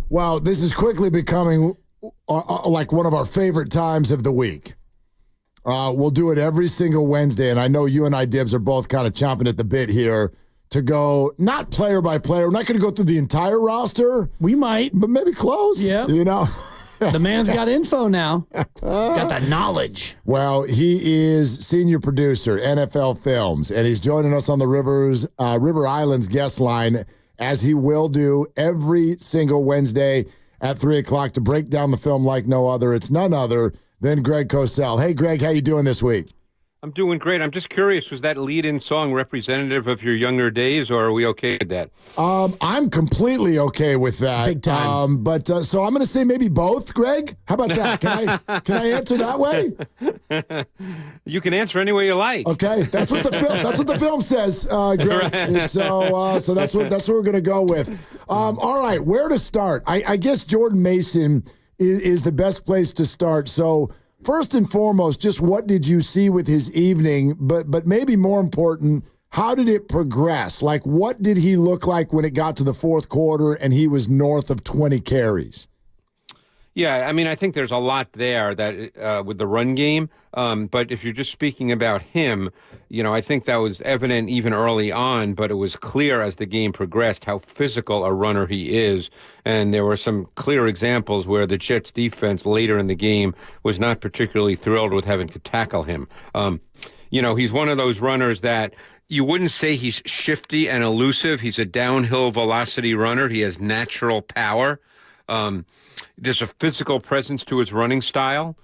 Well, this is quickly becoming like one of our favorite times of the week. We'll do it every single Wednesday, and I know you and I, Dibs, are both kind of chomping at the bit here to go, not player by player. We're not going to go through the entire roster. We might. But maybe close. Yeah. You know? The man's got info now. Got that knowledge. Well, he is senior producer, NFL Films, and he's joining us on the River Islands guest line, as he will do every single Wednesday at 3 o'clock to break down the film like no other. It's none other than Greg Cosell. Hey, Greg, how you doing this week? I'm doing great. I'm just curious, was that lead-in song representative of your younger days, or are we okay with that? I'm completely okay with that. Big time. So I'm going to say maybe both, Greg. How about that? Can I answer that way? You can answer any way you like. Okay, that's what the film says, Greg. And so that's what we're going to go with. All right, where to start? I guess Jordan Mason is the best place to start. So first and foremost, just what did you see with his evening? But maybe more important, how did it progress? Like, what did he look like when it got to the fourth quarter and he was north of 20 carries? Yeah, I mean, I think there's a lot there that with the run game. But if you're just speaking about him, I think that was evident even early on, but it was clear as the game progressed how physical a runner he is. And there were some clear examples where the Jets defense later in the game was not particularly thrilled with having to tackle him. He's one of those runners that you wouldn't say he's shifty and elusive. He's a downhill velocity runner. He has natural power. There's a physical presence to his running style.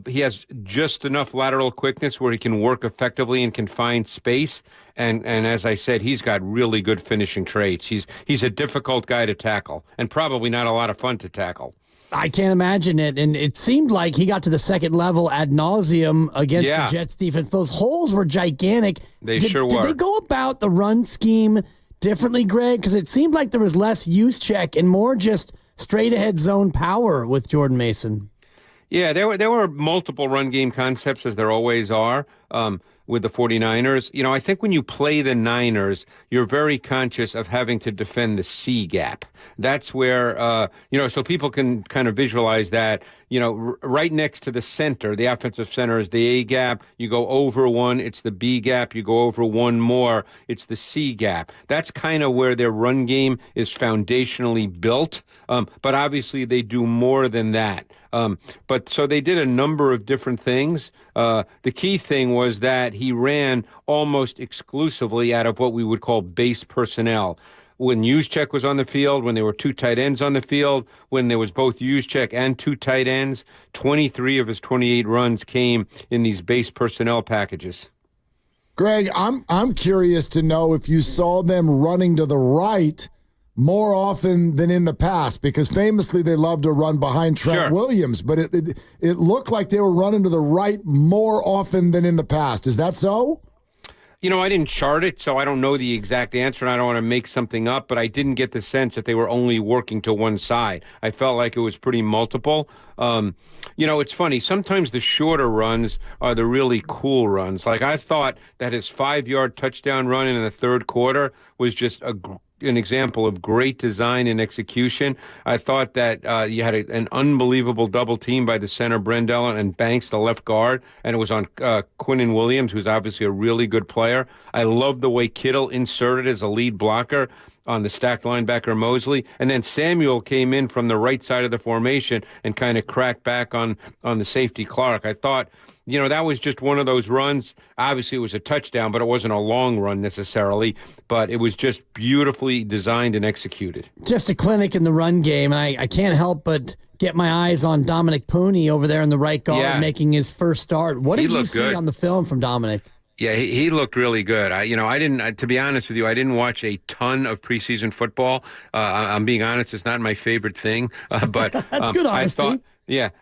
He has just enough lateral quickness where he can work effectively in confined space. And as I said, he's got really good finishing traits. He's a difficult guy to tackle and probably not a lot of fun to tackle. I can't imagine it. And it seemed like he got to the second level ad nauseum against the Jets defense. Those holes were gigantic. They sure were. Did they go about the run scheme differently, Greg? Because it seemed like there was less use check and more just straight ahead zone power with Jordan Mason. Yeah, there were multiple run game concepts, as there always are, with the 49ers. I think when you play the Niners, you're very conscious of having to defend the C gap. That's where, so people can kind of visualize that, right next to the center, the offensive center is the A gap. You go over one, it's the B gap. You go over one more, it's the C gap. That's kind of where their run game is foundationally built. But obviously they do more than that. But so they did a number of different things. The key thing was that he ran almost exclusively out of what we would call base personnel. When Juszczyk was on the field, when there were two tight ends on the field, when there was both Juszczyk and two tight ends, 23 of his 28 runs came in these base personnel packages. Greg, I'm curious to know if you saw them running to the right more often than in the past, because famously they love to run behind Trent Williams, but it looked like they were running to the right more often than in the past. Is that so? I didn't chart it, so I don't know the exact answer, and I don't want to make something up, but I didn't get the sense that they were only working to one side. I felt like it was pretty multiple. It's funny. Sometimes the shorter runs are the really cool runs. Like, I thought that his 5-yard touchdown run in the third quarter was just an example of great design and execution. I thought that you had an unbelievable double team by the center, Brendel, and Banks, the left guard, and it was on Quinnen Williams, who's obviously a really good player. I loved the way Kittle inserted as a lead blocker on the stacked linebacker Mosley, and then Samuel came in from the right side of the formation and kind of cracked back on the safety Clark. I thought, that was just one of those runs. Obviously, it was a touchdown, but it wasn't a long run necessarily. But it was just beautifully designed and executed. Just a clinic in the run game. And I can't help but get my eyes on Dominic Puni over there in the right guard making his first start. What did you see on the film from Dominic? Yeah, he looked really good. I didn't, to be honest with you, I didn't watch a ton of preseason football. I'm being honest, it's not my favorite thing. But that's good honesty.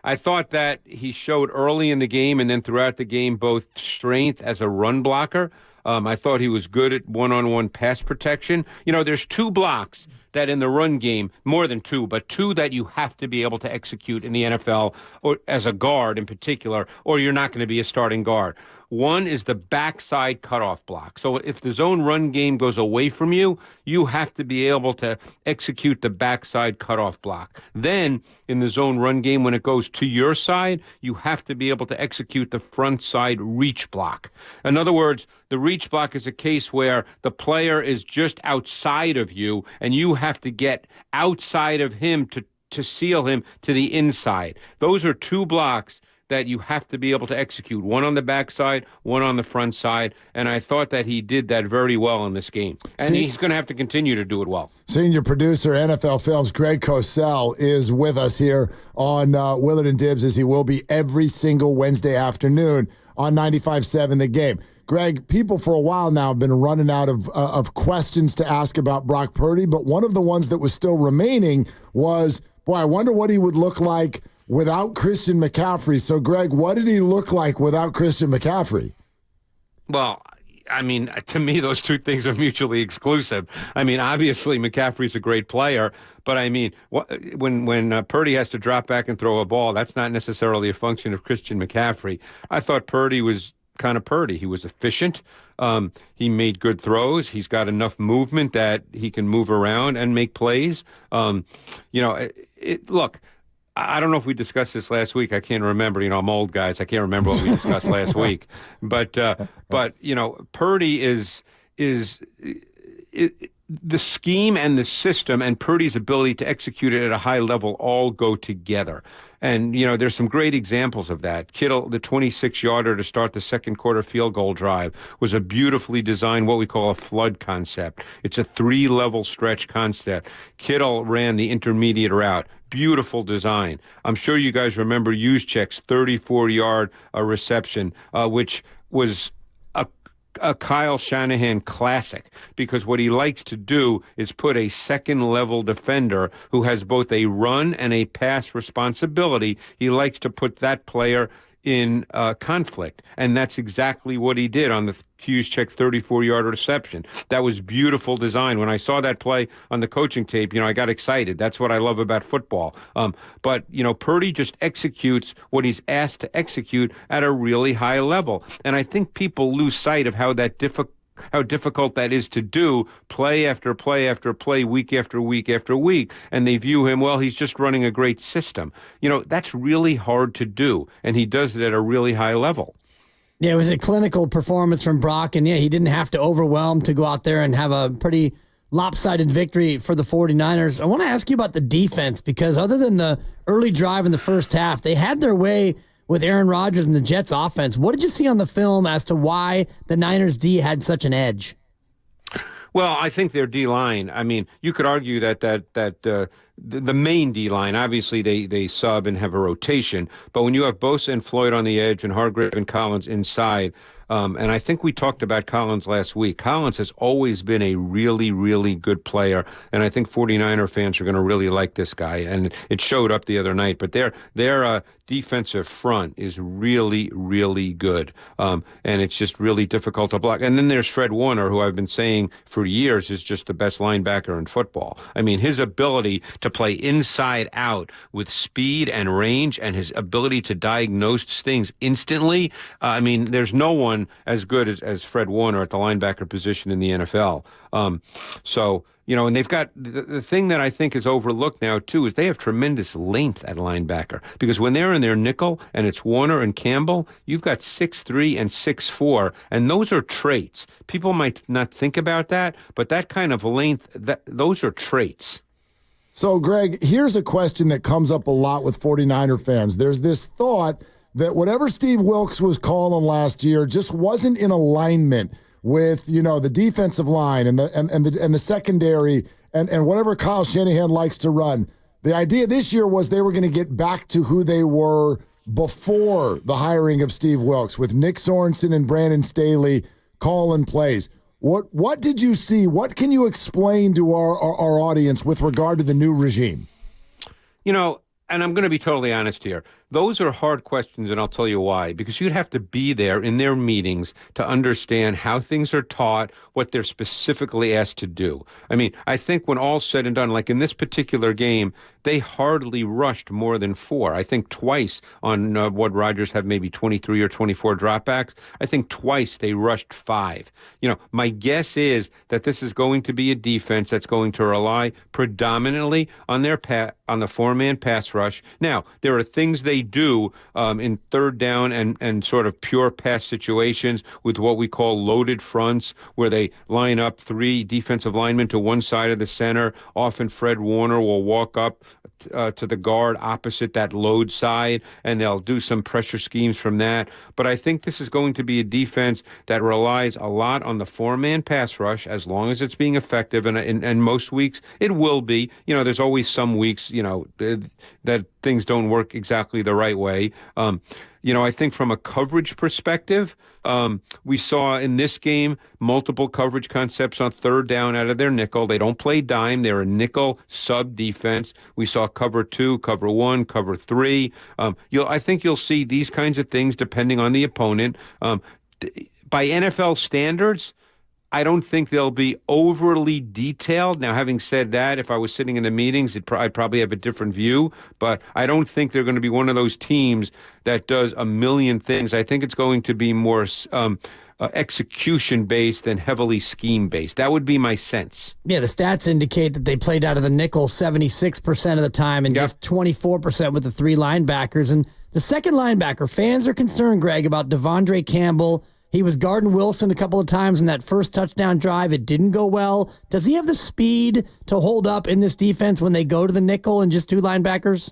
I thought that he showed early in the game and then throughout the game both strength as a run blocker. I thought he was good at one-on-one pass protection. There's two blocks that in the run game, more than two, but two that you have to be able to execute in the NFL, or as a guard in particular, or you're not going to be a starting guard. One is the backside cutoff block. So if the zone run game goes away from you, you have to be able to execute the backside cutoff block. Then in the zone run game, when it goes to your side, you have to be able to execute the front side reach block. In other words, the reach block is a case where the player is just outside of you, and you have to get outside of him to seal him to the inside. Those are two blocks that you have to be able to execute, one on the backside, one on the front side, and I thought that he did that very well in this game. And he's going to have to continue to do it well. Senior producer, NFL Films, Greg Cosell, is with us here on Willard and Dibs, as he will be every single Wednesday afternoon on 95.7 The Game. Greg, people for a while now have been running out of questions to ask about Brock Purdy, but one of the ones that was still remaining was, boy, I wonder what he would look like without Christian McCaffrey. So, Greg, what did he look like without Christian McCaffrey? Well, I mean, to me, those two things are mutually exclusive. I mean, obviously, McCaffrey's a great player, but I mean, when Purdy has to drop back and throw a ball, that's not necessarily a function of Christian McCaffrey. I thought Purdy was kind of Purdy. He was efficient. He made good throws. He's got enough movement that he can move around and make plays. Look, I don't know if we discussed this last week. I can't remember. I'm old, guys. I can't remember what we discussed last week. But Purdy is the scheme and the system and Purdy's ability to execute it at a high level all go together. And, there's some great examples of that. Kittle, the 26-yarder to start the second quarter field goal drive, was a beautifully designed, what we call a flood concept. It's a 3-level stretch concept. Kittle ran the intermediate route. Beautiful design. I'm sure you guys remember Juszczyk's 34-yard reception, which was a Kyle Shanahan classic, because what he likes to do is put a second-level defender who has both a run and a pass responsibility. He likes to put that player in conflict, and that's exactly what he did on the Juszczyk 34-yard reception. That was beautiful design. When I saw that play on the coaching tape, I got excited. That's what I love about football. But Purdy just executes what he's asked to execute at a really high level, and I think people lose sight of how difficult that is to do, play after play after play, week after week after week, and they view him, well, he's just running a great system. That's really hard to do, and he does it at a really high level. Yeah, it was a clinical performance from Brock, and he didn't have to overwhelm to go out there and have a pretty lopsided victory for the 49ers. I want to ask you about the defense, because other than the early drive in the first half, they had their way with Aaron Rodgers and the Jets offense. What did you see on the film as to why the Niners D had such an edge? Well, I think their D-line, I mean, you could argue that the main D-line, obviously they sub and have a rotation, but when you have Bosa and Floyd on the edge and Hargrave and Collins inside, and I think we talked about Collins last week. Collins has always been a really, really good player, and I think 49er fans are going to really like this guy, and it showed up the other night. But their defensive front is really, really good, and it's just really difficult to block. And then there's Fred Warner, who I've been saying for years is just the best linebacker in football. I mean, his ability to play inside out with speed and range, and his ability to diagnose things instantly, I mean, there's no one as good as Fred Warner at the linebacker position in the NFL. And they've got the thing that I think is overlooked now, too, is they have tremendous length at linebacker, because when they're in their nickel and it's Warner and Campbell, you've got 6'3" and 6'4", and those are traits. People might not think about that, but that kind of length, those are traits. So, Greg, here's a question that comes up a lot with 49er fans. There's this thought that whatever Steve Wilks was calling last year just wasn't in alignment with, the defensive line and the secondary and whatever Kyle Shanahan likes to run. The idea this year was they were going to get back to who they were before the hiring of Steve Wilks, with Nick Sorensen and Brandon Staley calling plays. What did you see? What can you explain to our audience with regard to the new regime? And I'm going to be totally honest here. those are hard questions, and I'll tell you why. Because you'd have to be there in their meetings to understand how things are taught, what they're specifically asked to do. I mean, I think when all's said and done, like in this particular game, they hardly rushed more than 4. I think twice on what Rodgers have maybe 23 or 24 dropbacks. I think twice they rushed 5. My guess is that this is going to be a defense that's going to rely predominantly on on the 4-man pass rush. Now, there are things they do in third down and sort of pure pass situations with what we call loaded fronts, where they line up 3 defensive linemen to one side of the center. Often Fred Warner will walk up to the guard opposite that load side, and they'll do some pressure schemes from that. But I think this is going to be a defense that relies a lot on the 4-man pass rush, as long as it's being effective, and most weeks it will be. There's always some weeks, that things don't work exactly the right way. I think from a coverage perspective, we saw in this game multiple coverage concepts on third down out of their nickel. They don't play dime. They're a nickel sub defense. We saw cover 2, cover 1, cover 3. I think you'll see these kinds of things depending on the opponent. By NFL standards, I don't think they'll be overly detailed. Now, having said that, if I was sitting in the meetings, I'd probably have a different view. But I don't think they're going to be one of those teams that does a million things. I think it's going to be more execution-based than heavily scheme-based. That would be my sense. Yeah, the stats indicate that they played out of the nickel 76% of the time and just 24% with the 3 linebackers. And the second linebacker, fans are concerned, Greg, about Devondre Campbell. He was guarding Wilson a couple of times in that first touchdown drive. It didn't go well. Does he have the speed to hold up in this defense when they go to the nickel and just 2 linebackers?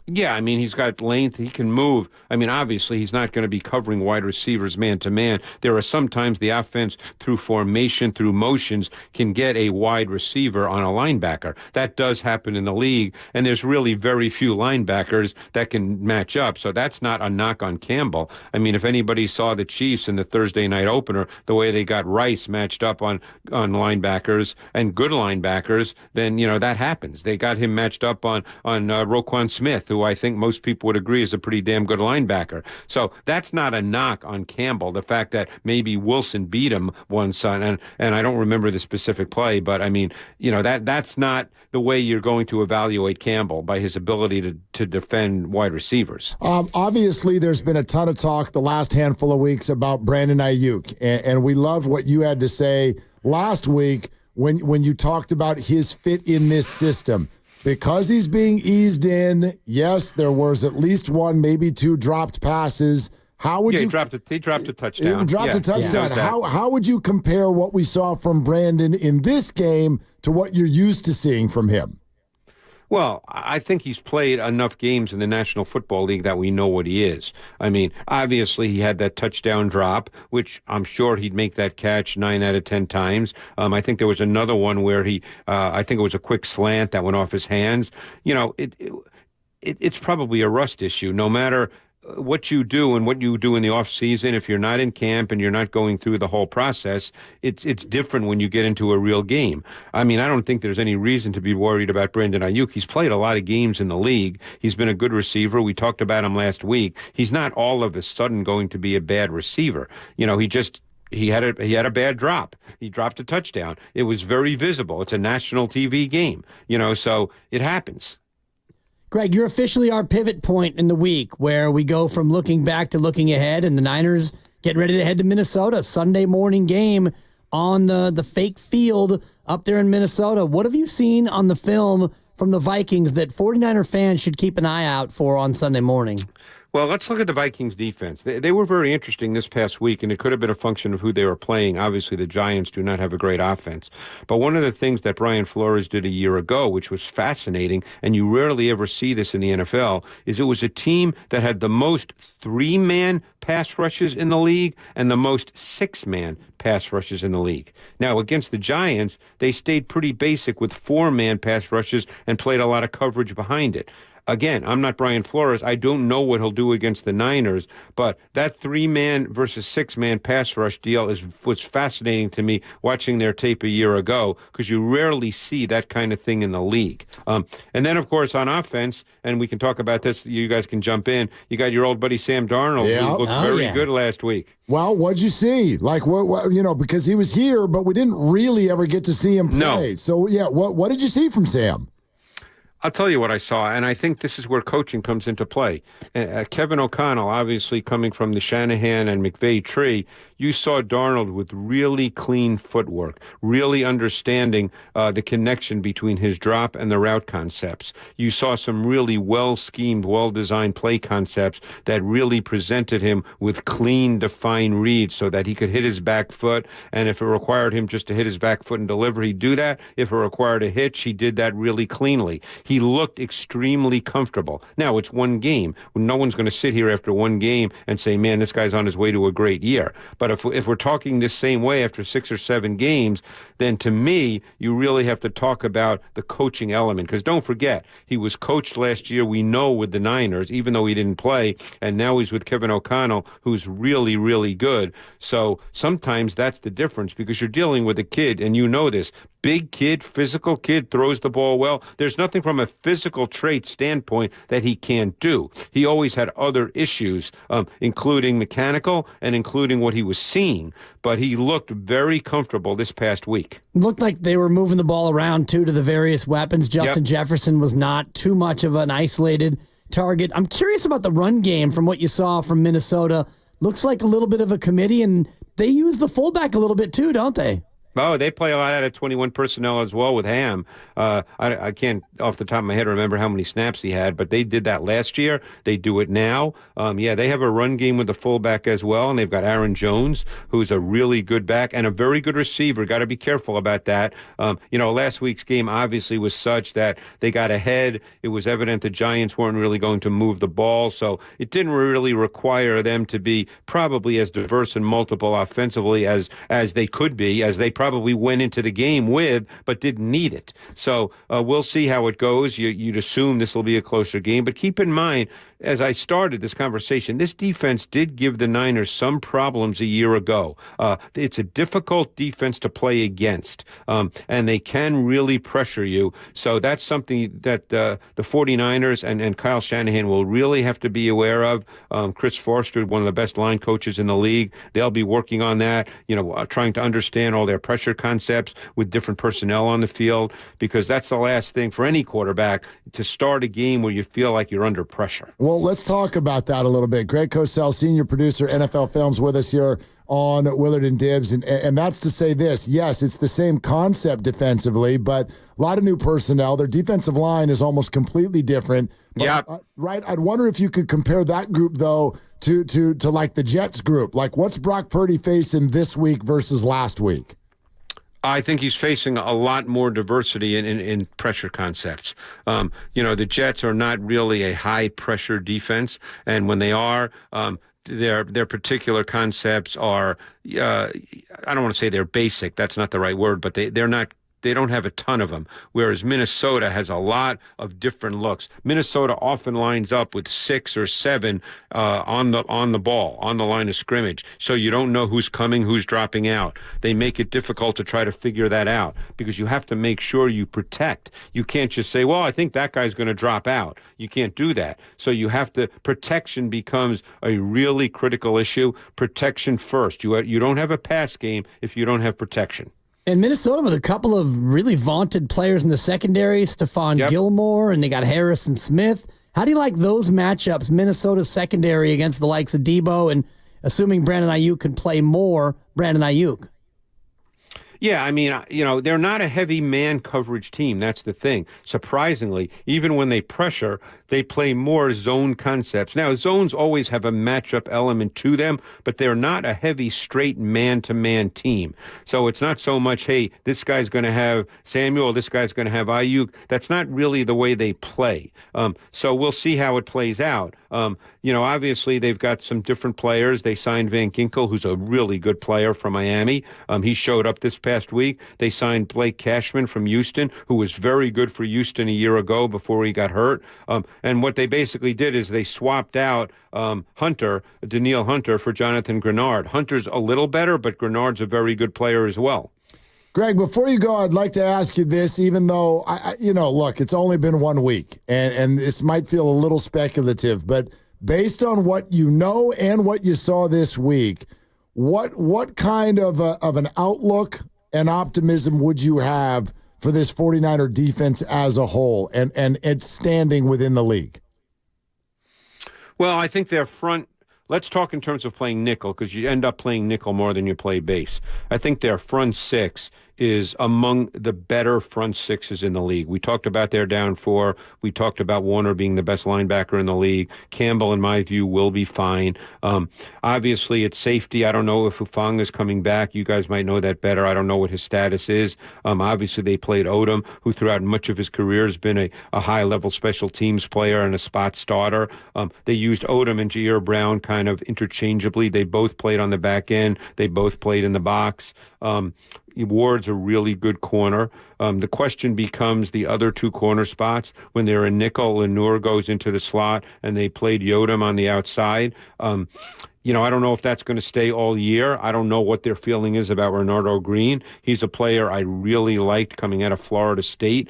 Yeah, I mean, he's got length. He can move. I mean, obviously, he's not going to be covering wide receivers man-to-man. There are sometimes the offense, through formation, through motions, can get a wide receiver on a linebacker. That does happen in the league, and there's really very few linebackers that can match up. So that's not a knock on Campbell. I mean, if anybody saw the Chiefs in the Thursday night opener, the way they got Rice matched up on linebackers and good linebackers, then, that happens. They got him matched up on Roquan Smith, who I think most people would agree is a pretty damn good linebacker. So that's not a knock on Campbell. The fact that maybe Wilson beat him one Sunday, and I don't remember the specific play, but I mean, that's not the way you're going to evaluate Campbell, by his ability to defend wide receivers. Obviously, there's been a ton of talk the last handful of weeks about Brandon Aiyuk, and we loved what you had to say last week when you talked about his fit in this system. Because he's being eased in, yes, there was at least 1, maybe 2 dropped passes. How would you? He dropped a touchdown. He dropped a touchdown. How would you compare what we saw from Brandon in this game to what you're used to seeing from him? Well, I think he's played enough games in the National Football League that we know what he is. I mean, obviously he had that touchdown drop, which I'm sure he'd make that catch 9 out of 10 times. I think there was another one where I think it was a quick slant that went off his hands. It's probably a rust issue. No matter what you do and what you do in the off season, if you're not in camp and you're not going through the whole process, it's different when you get into a real game. I mean, I don't think there's any reason to be worried about Brandon Aiyuk. He's played a lot of games in the league. He's been a good receiver. We talked about him last week. He's not all of a sudden going to be a bad receiver. He had a bad drop. He dropped a touchdown. It was very visible. It's a national TV game, so it happens. Greg, you're officially our pivot point in the week where we go from looking back to looking ahead, and the Niners getting ready to head to Minnesota. Sunday morning game on the fake field up there in Minnesota. What have you seen on the film from the Vikings that 49er fans should keep an eye out for on Sunday morning? Well, let's look at the Vikings defense. They were very interesting this past week, and it could have been a function of who they were playing. Obviously, the Giants do not have a great offense. But one of the things that Brian Flores did a year ago, which was fascinating, and you rarely ever see this in the NFL, is it was a team that had the most 3-man pass rushes in the league and the most 6-man pass rushes in the league. Now, against the Giants, they stayed pretty basic with 4-man pass rushes and played a lot of coverage behind it. Again, I'm not Brian Flores. I don't know what he'll do against the Niners, but that 3-man versus 6-man pass rush deal was fascinating to me watching their tape a year ago, because you rarely see that kind of thing in the league. And then, of course, on offense, and we can talk about this, you guys can jump in, you got your old buddy Sam Darnold, who looked very good last week. Well, what'd you see? Like, what, because he was here, but we didn't really ever get to see him play. No. So, yeah, what did you see from Sam? I'll tell you what I saw, and I think this is where coaching comes into play. Kevin O'Connell, obviously coming from the Shanahan and McVay tree, you saw Darnold with really clean footwork, really understanding the connection between his drop and the route concepts. You saw some really well-schemed, well-designed play concepts that really presented him with clean, defined reads so that he could hit his back foot, and if it required him just to hit his back foot and deliver, he'd do that. If it required a hitch, he did that really cleanly. He looked extremely comfortable. Now, it's one game. No one's going to sit here after one game and say, man, this guy's on his way to a great year. But if we're talking this same way after 6 or 7 games, then to me, you really have to talk about the coaching element. Because don't forget, he was coached last year, we know, with the Niners, even though he didn't play, and now he's with Kevin O'Connell, who's really, really good. So sometimes that's the difference, because you're dealing with a kid, and you know this, big kid, physical kid, throws the ball well. There's nothing from a physical trait standpoint that he can't do. He always had other issues, including mechanical and including what he was seeing. But he looked very comfortable this past week. Looked like they were moving the ball around, too, to the various weapons. Justin Jefferson was not too much of an isolated target. I'm curious about the run game from what you saw from Minnesota. Looks like a little bit of a committee, and they use the fullback a little bit, too, don't they? Oh, they play a lot out of 21 personnel as well with Ham. I can't, off the top of my head, remember how many snaps he had, but they did that last year. They do it now. They have a run game with the fullback as well, and they've got Aaron Jones, who's a really good back and a very good receiver. Got to be careful about that. Last week's game obviously was such that they got ahead. It was evident the Giants weren't really going to move the ball, so it didn't really require them to be probably as diverse and multiple offensively as they could be, as they probably went into the game with, but didn't need it. So we'll see how it goes. You'd assume this will be a closer game, but keep in mind, as I started this conversation, this defense did give the Niners some problems a year ago. It's a difficult defense to play against, and they can really pressure you. So that's something that the 49ers and Kyle Shanahan will really have to be aware of. Chris Forster, one of the best line coaches in the league, they'll be working on that, trying to understand all their pressure concepts with different personnel on the field, because that's the last thing for any quarterback, to start a game where you feel like you're under pressure. Well, let's talk about that a little bit. Greg Cosell, senior producer, NFL Films, with us here on Willard and Dibs. And that's to say this. Yes, it's the same concept defensively, but a lot of new personnel. Their defensive line is almost completely different. Yeah. Right? I'd wonder if you could compare that group, though, to like the Jets group. Like, what's Brock Purdy facing this week versus last week? I think he's facing a lot more diversity in pressure concepts. The Jets are not really a high-pressure defense, and when they are, their particular concepts are, I don't want to say they're basic, that's not the right word, but they're not. They don't have a ton of them, whereas Minnesota has a lot of different looks. Minnesota often lines up with 6 or 7 on the ball, on the line of scrimmage, so you don't know who's coming, who's dropping out. They make it difficult to try to figure that out, because you have to make sure you protect. You can't just say, well, I think that guy's going to drop out. You can't do that. So you have to, protection becomes a really critical issue. Protection first. You don't have a pass game if you don't have protection. And Minnesota with a couple of really vaunted players in the secondary, Stephon Gilmore, and they got Harrison Smith. How do you like those matchups, Minnesota's secondary against the likes of Debo, and assuming Brandon Aiyuk can play more, Brandon Aiyuk? Yeah, I mean, they're not a heavy man coverage team. That's the thing. Surprisingly, even when they pressure, they play more zone concepts. Now, zones always have a matchup element to them, but they're not a heavy, straight man-to-man team. So it's not so much, hey, this guy's going to have Samuel, this guy's going to have Aiyuk. That's not really the way they play. So we'll see how it plays out. Obviously, they've got some different players. They signed Van Ginkel, who's a really good player from Miami. He showed up this past past week. They signed Blake Cashman from Houston, who was very good for Houston a year ago before he got hurt. And what they basically did is they swapped out Danielle Hunter, for Jonathan Grenard. Hunter's a little better, but Grenard's a very good player as well. Greg, before you go, I'd like to ask you this, even though, look, it's only been 1 week, and this might feel a little speculative, but based on what you know and what you saw this week, what kind of an outlook and optimism would you have for this 49er defense as a whole and its standing within the league? Well, I think their front. Let's talk in terms of playing nickel, because you end up playing nickel more than you play base. I think their front six is among the better front sixes in the league. We talked about their down four. We talked about Warner being the best linebacker in the league. Campbell, in my view, will be fine. Obviously, at safety, I don't know if Hufanga is coming back. You guys might know that better. I don't know what his status is. Obviously, they played Odom, who throughout much of his career has been a high-level special teams player and a spot starter. They used Odom and Jair Brown kind of interchangeably. They both played on the back end. They both played in the box. Ward's a really good corner. The question becomes the other two corner spots. When they're in nickel, Lenoir goes into the slot, and they played Yodom on the outside. I don't know if that's going to stay all year. I don't know what their feeling is about Renardo Green. He's a player I really liked coming out of Florida State.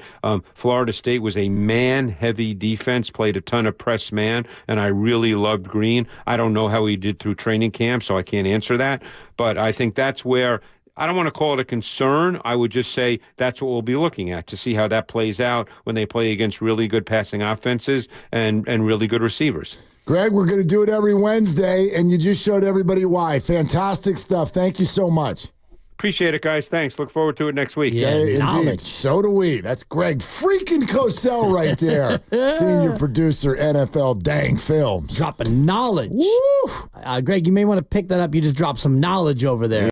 Florida State was a man-heavy defense, played a ton of press man, and I really loved Green. I don't know how he did through training camp, so I can't answer that. But I think that's where – I don't want to call it a concern. I would just say that's what we'll be looking at to see how that plays out when they play against really good passing offenses and really good receivers. Greg, we're going to do it every Wednesday, and you just showed everybody why. Fantastic stuff. Thank you so much. Appreciate it, guys. Thanks. Look forward to it next week. Yeah, indeed. So do we. That's Greg freaking Cosell right there. Senior producer, NFL Dang Films. Dropping knowledge. Woo! Greg, you may want to pick that up. You just dropped some knowledge over there.